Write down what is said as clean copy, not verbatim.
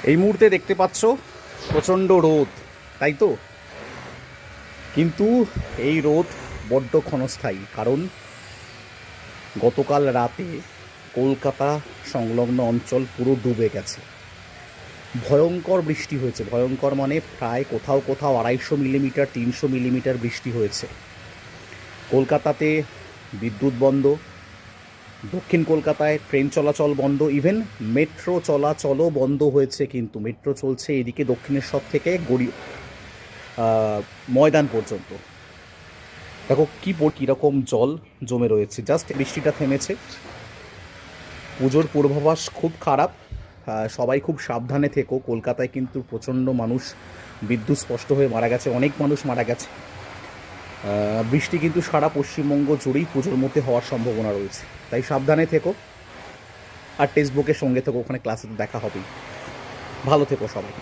এই মুহূর্তে দেখতে পাচ্ছ প্রচণ্ড রোদ, তাই তো? কিন্তু এই রোদ বড্ড ক্ষণস্থায়ী, কারণ গতকাল রাতে কলকাতা সংলগ্ন অঞ্চল পুরো ডুবে গেছে। ভয়ঙ্কর বৃষ্টি হয়েছে, ভয়ঙ্কর মানে প্রায় কোথাও কোথাও 250 মিলিমিটার 300 মিলিমিটার বৃষ্টি হয়েছে। কলকাতাতে বিদ্যুৎ বন্ধ, দক্ষিণ কলকাতায় ট্রেন চলাচল বন্ধ, ইভেন মেট্রো চলাচলও বন্ধ হয়েছে। কিন্তু মেট্রো চলছে এদিকে দক্ষিণেশ্বর থেকে ময়দান পর্যন্ত। দেখো কীরকম জল জমে রয়েছে। জাস্ট বৃষ্টিটা থেমেছে। পুজোর পূর্বাভাস খুব খারাপ, সবাই খুব সাবধানে থেকো। কলকাতায় কিন্তু প্রচণ্ড মানুষ বিদ্যুৎ স্পষ্ট হয়ে মারা গেছে, অনেক মানুষ মারা গেছে। বৃষ্টি কিন্তু সারা পশ্চিমবঙ্গ জুড়েই পুজোর মধ্যে হওয়ার সম্ভাবনা রয়েছে, তাই সাবধানে থেকো। আর টেক্সট বুকের সঙ্গে থেকো, ওখানে ক্লাসে তো দেখা হবেই। ভালো থেকো সবাই।